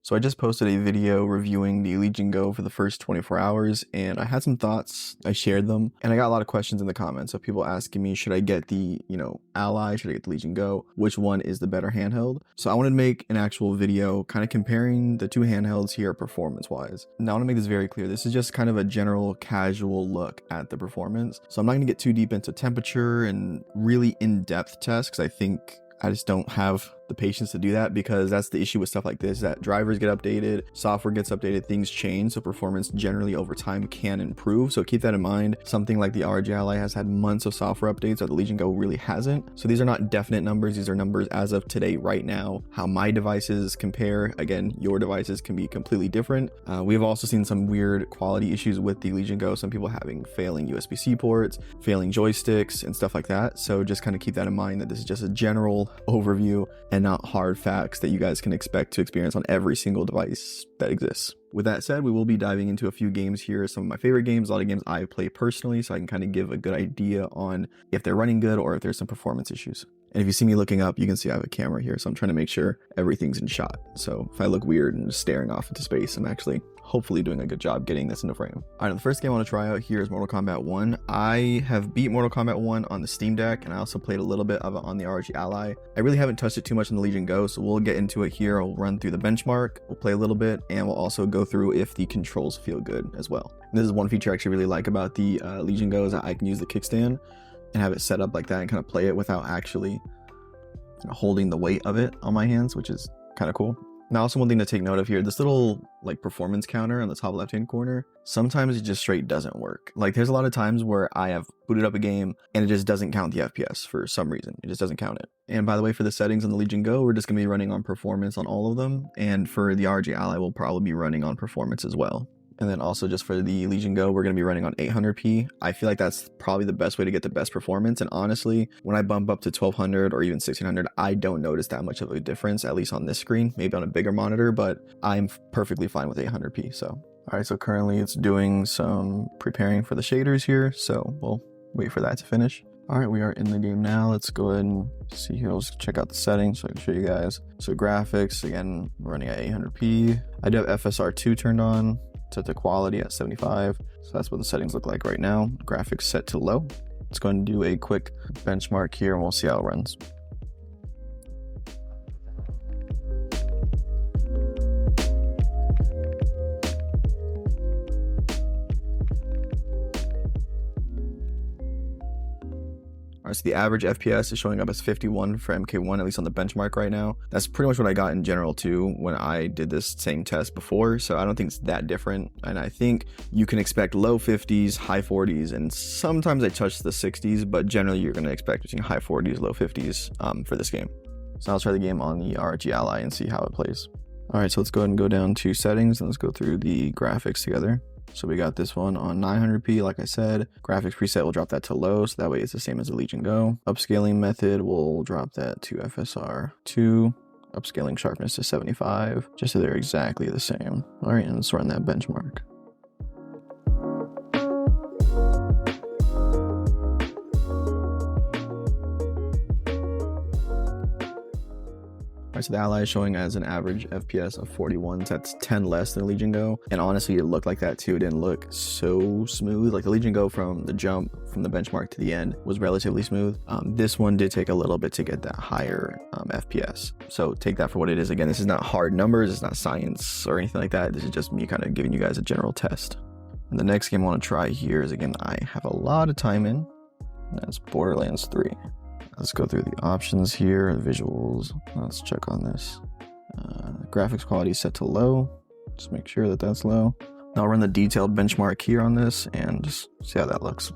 So I just posted a video reviewing the Legion Go for the first 24 hours, and I had some thoughts. I shared them, and I got a lot of questions in the comments of people asking me, should I get the, Ally? Should I get the Legion Go? Which one is the better handheld? So I wanted to make an actual video kind of comparing the two handhelds here performance-wise. Now I want to make this very clear. This is just kind of a general casual look at the performance. So I'm not going to get too deep into temperature and really in-depth tests, because I think I just don't have the patience to do that, because that's the issue with stuff like this, that drivers get updated, software gets updated, things change, so performance generally over time can improve. So keep that in mind. Something like the ROG Ally has had months of software updates that the Legion Go really hasn't. So these are not definite numbers. These are numbers as of today, right now. How my devices compare, again, your devices can be completely different. We have also seen some weird quality issues with the Legion Go. Some people having failing USB-C ports, failing joysticks, and stuff like that. So just kind of keep that in mind, that this is just a general overview and not hard facts that you guys can expect to experience on every single device that exists. With that said, we will be diving into a few games here, some of my favorite games, a lot of games I play personally, so I can kind of give a good idea on if they're running good or if there's some performance issues. And if you see me looking up, you can see I have a camera here, so I'm trying to make sure everything's in shot. So if I look weird and just staring off into space, I'm actually hopefully doing a good job getting this into frame. All right, the first game I want to try out here is Mortal Kombat 1. I have beat Mortal Kombat 1 on the Steam Deck, and I also played a little bit of it on the ROG Ally. I really haven't touched it too much on the Legion Go, so we'll get into it here. I'll run through the benchmark, we'll play a little bit, and we'll also go through if the controls feel good as well. And this is one feature I actually really like about the Legion Go, is that I can use the kickstand and have it set up like that and kind of play it without actually holding the weight of it on my hands, which is kind of cool. Now, also one thing to take note of here, this little performance counter on the top left hand corner, sometimes it just straight doesn't work. There's a lot of times where I have booted up a game and it just doesn't count the FPS for some reason. It just doesn't count it. And by the way, for the settings on the Legion Go, we're just going to be running on performance on all of them. And for the ROG Ally, we'll probably be running on performance as well. And then also just for the Legion Go, we're going to be running on 800p. I feel like that's probably the best way to get the best performance. And honestly, when I bump up to 1200 or even 1600, I don't notice that much of a difference, at least on this screen, maybe on a bigger monitor, but I'm perfectly fine with 800p. So, all right, so currently it's doing some preparing for the shaders here. So we'll wait for that to finish. All right, we are in the game now. Let's go ahead and see here. Let's check out the settings so I can show you guys. So graphics, again, running at 800p. I do have FSR2 turned on. Set the quality at 75. So that's what the settings look like right now. Graphics set to low. Let's go ahead and do a quick benchmark here and we'll see how it runs. All right, so the average FPS is showing up as 51 for MK1, at least on the benchmark right now. That's pretty much what I got in general too when I did this same test before, so I don't think it's that different. And I think you can expect low 50s, high 40s, and sometimes I touch the 60s, but generally you're going to expect between high 40s, low 50s for this game. So I'll try the game on the ROG Ally and see how it plays. All right, so let's go ahead and go down to settings and let's go through the graphics together. So we got this one on 900p, like I said. Graphics preset, will drop that to low, so that way it's the same as the Legion Go. Upscaling method, will drop that to FSR2. Upscaling sharpness to 75, just so they're exactly the same. All right, and let's run that benchmark. So the Ally is showing as an average FPS of 41, so that's 10 less than the Legion Go. And honestly, it looked like that too. It didn't look so smooth. Like the Legion Go from the jump, from the benchmark to the end, was relatively smooth. This one did take a little bit to get that higher FPS. So take that for what it is. Again, this is not hard numbers, it's not science or anything like that. This is just me kind of giving you guys a general test. And the next game I want to try here is, again, I have a lot of time in, and that's Borderlands 3. Let's go through the options here, the visuals. Let's check on this. Graphics quality set to low. Just make sure that that's low. Now I'll run the detailed benchmark here on this and just see how that looks.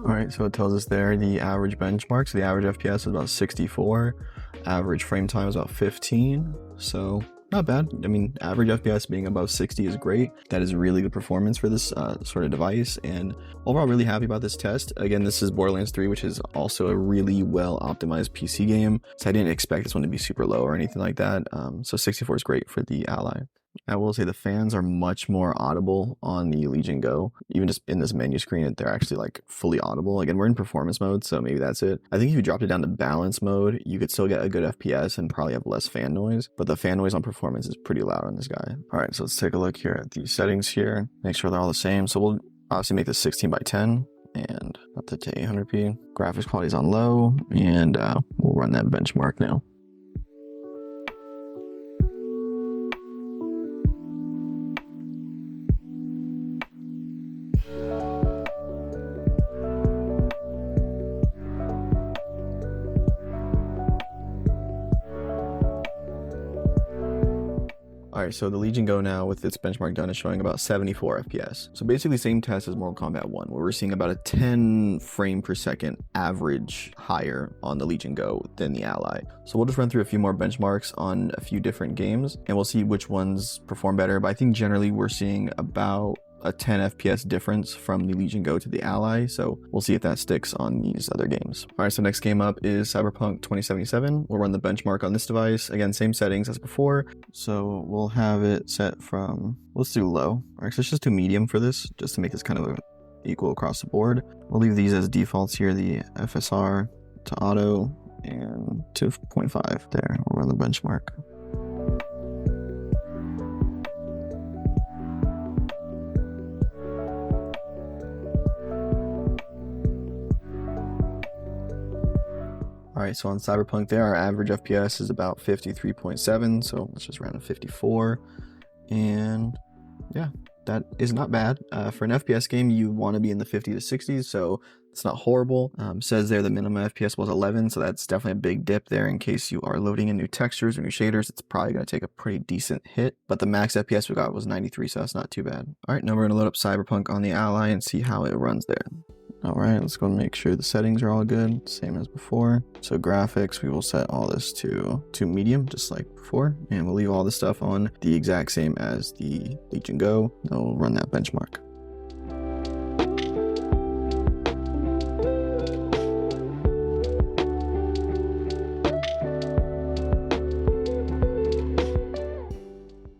All right, so it tells us there the average benchmark. So the average FPS is about 64. Average frame time is about 15. So not bad. I mean, average FPS being above 60 is great. That is really good performance for this sort of device, and overall really happy about this test. Again, this is Borderlands 3, which is also a really well optimized PC game, so I didn't expect this one to be super low or anything like that. So 64 is great for the Ally. I will say the fans are much more audible on the Legion Go. Even just in this menu screen, they're actually like fully audible. Again, we're in performance mode, so maybe that's it. I think if you dropped it down to balance mode, you could still get a good FPS and probably have less fan noise, but the fan noise on performance is pretty loud on this guy. All right, so let's take a look here at the settings here, make sure they're all the same. So we'll obviously make this 16 by 10 and up to 800p. Graphics quality is on low, and we'll run that benchmark now. Alright, so the Legion Go now with its benchmark done is showing about 74 FPS. So basically same test as Mortal Kombat 1, where we're seeing about a 10 frame per second average higher on the Legion Go than the Ally. So we'll just run through a few more benchmarks on a few different games, and we'll see which ones perform better. But I think generally we're seeing about a 10 FPS difference from the Legion Go to the Ally, so we'll see if that sticks on these other games. Alright, so next game up is Cyberpunk 2077. We'll run the benchmark on this device. Again, same settings as before, so we'll have it set from, let's do low. Alright, so let's just do medium for this, just to make this kind of equal across the board. We'll leave these as defaults here, the FSR to auto, and 2.5 there. We'll run the benchmark. Alright, so on Cyberpunk there, our average FPS is about 53.7, so let's just round to 54. And yeah, that is not bad. For an FPS game, you want to be in the 50 to 60s, so it's not horrible. Says there the minimum FPS was 11, so that's definitely a big dip there in case you are loading in new textures or new shaders. It's probably going to take a pretty decent hit, but the max FPS we got was 93, so that's not too bad. Alright, now we're going to load up Cyberpunk on the Ally and see how it runs there. Alright, let's go and make sure the settings are all good, same as before. So graphics, we will set all this to medium, just like before, and we'll leave all this stuff on the exact same as the Legion Go. Then we'll run that benchmark.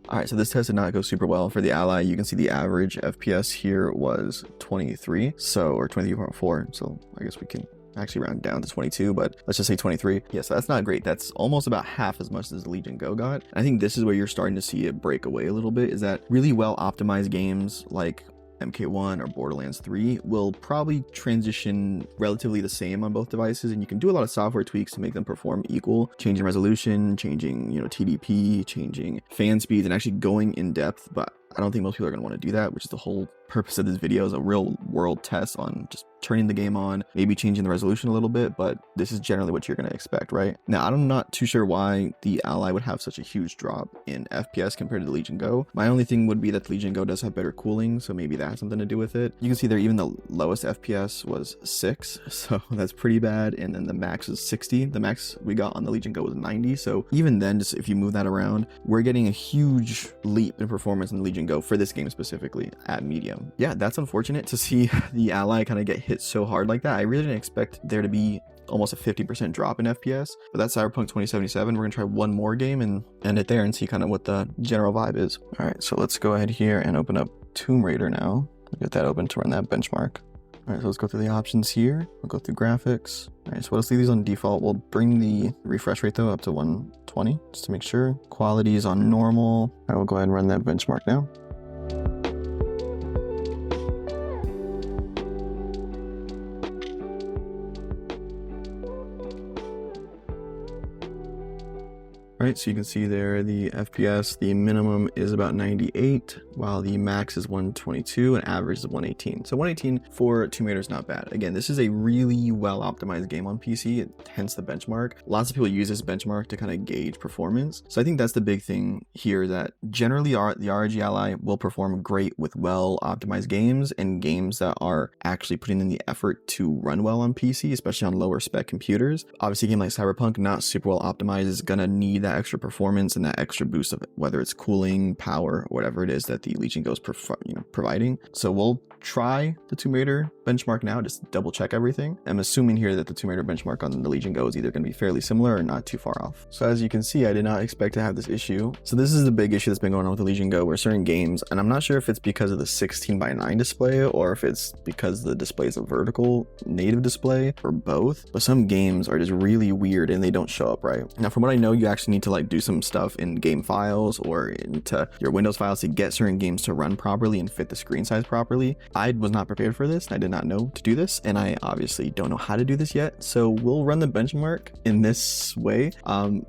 Alright, so this test did not go super well. For the Ally, you can see the average FPS here was 23, or 23.4, so I guess we can actually round down to 22, but let's just say 23. Yeah, so that's not great. That's almost about half as much as the Legion Go got. I think this is where you're starting to see it break away a little bit, is that really well optimized games like MK1 or Borderlands 3 will probably transition relatively the same on both devices, and you can do a lot of software tweaks to make them perform equal, changing resolution, changing, TDP, changing fan speeds, and actually going in depth. But I don't think most people are going to want to do that, which is the whole purpose of this video, is a real world test on just turning the game on, maybe changing the resolution a little bit, but this is generally what you're going to expect, right? Now, I'm not too sure why the Ally would have such a huge drop in FPS compared to the Legion Go. My only thing would be that the Legion Go does have better cooling, so maybe that has something to do with it. You can see there, even the lowest FPS was 6, so that's pretty bad, and then the max is 60. The max we got on the Legion Go was 90, so even then, just if you move that around, we're getting a huge leap in performance in the Legion Go for this game specifically at medium. Yeah, that's unfortunate to see the Ally kind of get hit so hard like that. I really didn't expect there to be almost a 50% drop in FPS, but that's Cyberpunk 2077. We're gonna try one more game and end it there and see kind of what the general vibe is. All right, so let's go ahead here and open up Tomb Raider now. I'll get that open to run that benchmark. All right, so let's go through the options here. We'll go through graphics. All right, so let's leave these on default. We'll bring the refresh rate though up to 120 just to make sure. Quality is on normal. I will go ahead and run that benchmark now. Right, so you can see there the FPS, the minimum is about 98, while the max is 122 and average is 118. So 118 for Tomb Raider is not bad. Again, this is a really well optimized game on PC, hence the benchmark. Lots of people use this benchmark to kind of gauge performance. So I think that's the big thing here, that generally the ROG Ally will perform great with well optimized games and games that are actually putting in the effort to run well on PC, especially on lower spec computers. Obviously a game like Cyberpunk, not super well optimized, is gonna need that extra performance and that extra boost of it, whether it's cooling, power, whatever it is that the Legion Go is providing. So we'll try the Tomb Raider benchmark now, just double check everything. I'm assuming here that the Tomb Raider benchmark on the Legion Go is either going to be fairly similar or not too far off. So as you can see, I did not expect to have this issue. So this is the big issue that's been going on with the Legion Go, where certain games, and I'm not sure if it's because of the 16:9 display or if it's because the display is a vertical native display or both, but some games are just really weird and they don't show up right. Now, from what I know, you actually need to like do some stuff in game files or into your Windows files to get certain games to run properly and fit the screen size properly. I was not prepared for this. I did not know to do this, and I obviously don't know how to do this yet. So we'll run the benchmark in this way.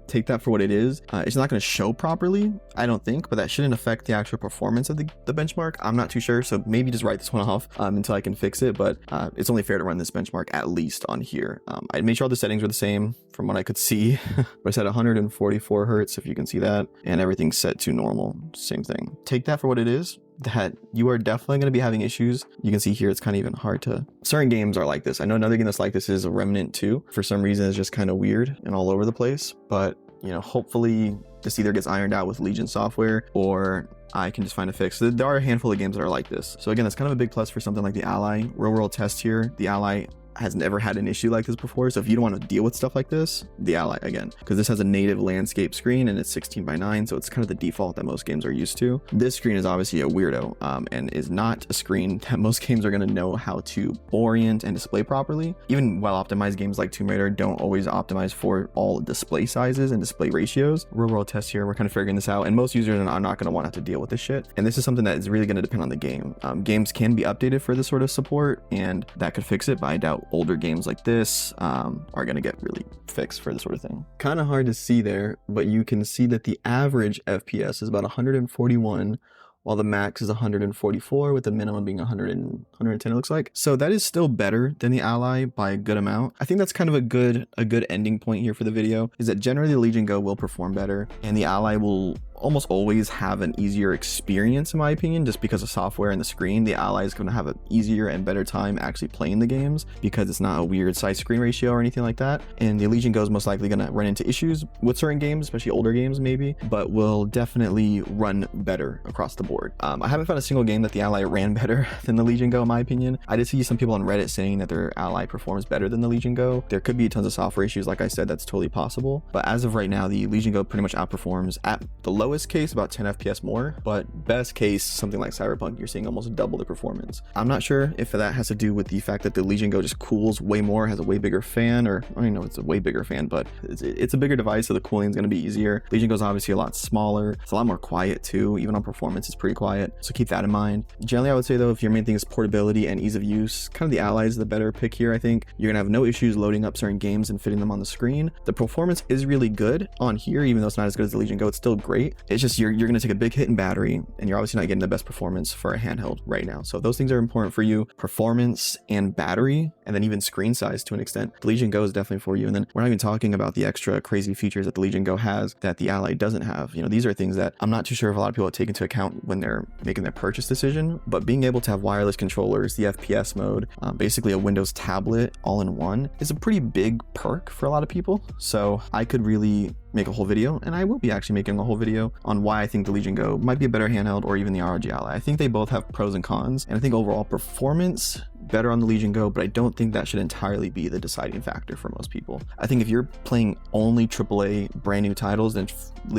Take that for what it is. It's not going to show properly, I don't think, but that shouldn't affect the actual performance of the benchmark. I'm not too sure, so maybe just write this one off until I can fix it, but it's only fair to run this benchmark at least on here. I made sure all the settings were the same from what I could see. But it's at 144 hertz, if you can see that, and everything's set to normal, same thing. Take that for what it is, that you are definitely going to be having issues. You can see here it's kind of even hard to, certain games are like this. I know another game that's like this is a Remnant 2. For some reason it's just kind of weird and all over the place, but you know, hopefully this either gets ironed out with Legion software or I can just find a fix. There are a handful of games that are like this. So again, that's kind of a big plus for something like the Ally. Real world test here, the Ally has never had an issue like this before. So if you don't want to deal with stuff like this, the Ally again, because this has a native landscape screen and it's 16:9, so it's kind of the default that most games are used to. This screen is obviously a weirdo and is not a screen that most games are going to know how to orient and display properly. Even well optimized games like Tomb Raider don't always optimize for all display sizes and display ratios. Real world test here, we're kind of figuring this out, and most users are not going to want to have to deal with this shit. And this is something that is really going to depend on the game. Games can be updated for this sort of support, and that could fix it, but I doubt older games like this are going to get really fixed for this sort of thing. Kind of hard to see there, but you can see that the average FPS is about 141, while the max is 144, with the minimum being 110, it looks like. So that is still better than the Ally by a good amount. I think that's kind of a good ending point here for the video, is that generally the Legion Go will perform better and the Ally will almost always have an easier experience, in my opinion, just because of software and the screen. The Ally is going to have an easier and better time actually playing the games because it's not a weird size screen ratio or anything like that. And the Legion Go is most likely going to run into issues with certain games, especially older games maybe, but will definitely run better across the board. I haven't found a single game that the Ally ran better than the Legion Go, in my opinion. I did see some people on Reddit saying that their Ally performs better than the Legion Go. There could be tons of software issues, like I said, that's totally possible. But as of right now, the Legion Go pretty much outperforms at the lowest case about 10 FPS more, but best case, something like Cyberpunk, you're seeing almost double the performance. I'm not sure if that has to do with the fact that the Legion Go just cools way more, has a way bigger fan, or I don't even know if it's a way bigger fan, but it's a bigger device, so the cooling is going to be easier. Legion Go is obviously a lot smaller. It's a lot more quiet too. Even on performance, it's pretty quiet, so keep that in mind. Generally, I would say though, if your main thing is portability and ease of use, kind of the Ally is the better pick here. I think you're gonna have no issues loading up certain games and fitting them on the screen. The performance is really good on here, even though it's not as good as the Legion Go. It's still great. It's just you're gonna take a big hit in battery, and you're obviously not getting the best performance for a handheld right now. So if those things are important for you, performance and battery, and then even screen size to an extent, the Legion Go is definitely for you. And then we're not even talking about the extra crazy features that the Legion Go has that the Ally doesn't have. You know, these are things that I'm not too sure if a lot of people take into account when they're making their purchase decision, but being able to have wireless controllers, the FPS mode, basically a Windows tablet all in one is a pretty big perk for a lot of people. So I could really make a whole video, and I will be actually making a whole video on why I think the Legion Go might be a better handheld, or even the ROG Ally. I think they both have pros and cons, and I think overall performance better on the Legion Go, but I don't think that should entirely be the deciding factor for most people. I think if you're playing only AAA brand new titles, then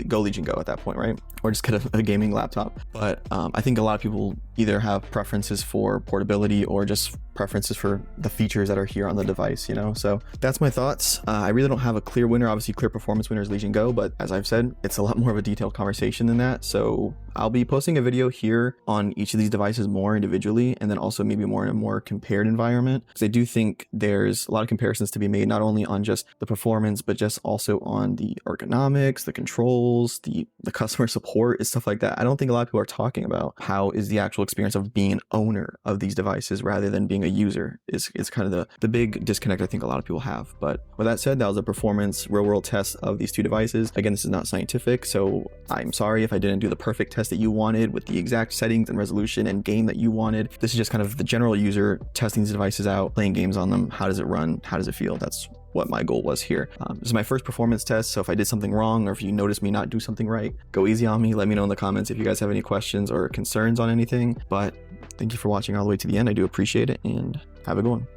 go Legion Go at that point, right? Or just get a gaming laptop. But I think a lot of people either have preferences for portability or just preferences for the features that are here on the device, you know? So that's my thoughts. I really don't have a clear winner. Obviously, clear performance winner is Legion Go, but as I've said, it's a lot more of a detailed conversation than that. So I'll be posting a video here on each of these devices more individually, and then also maybe more in a more compared environment, because I do think there's a lot of comparisons to be made, not only on just the performance, but just also on the ergonomics, the controls, the customer support, and stuff like that. I don't think a lot of people are talking about how is the actual experience of being an owner of these devices rather than being a user is kind of the big disconnect I think a lot of people have. But with that said, that was a performance real world test of these two devices. Again, this is not scientific, so I'm sorry if I didn't do the perfect test that you wanted with the exact settings and resolution and game that you wanted. This is just kind of the general user testing these devices out, playing games on them. How does it run? How does it feel? That's what my goal was here. This is my first performance test, so if I did something wrong or if you notice me not do something right, go easy on me. Let me know in the comments if you guys have any questions or concerns on anything. But thank you for watching all the way to the end. I do appreciate it, and have a good one.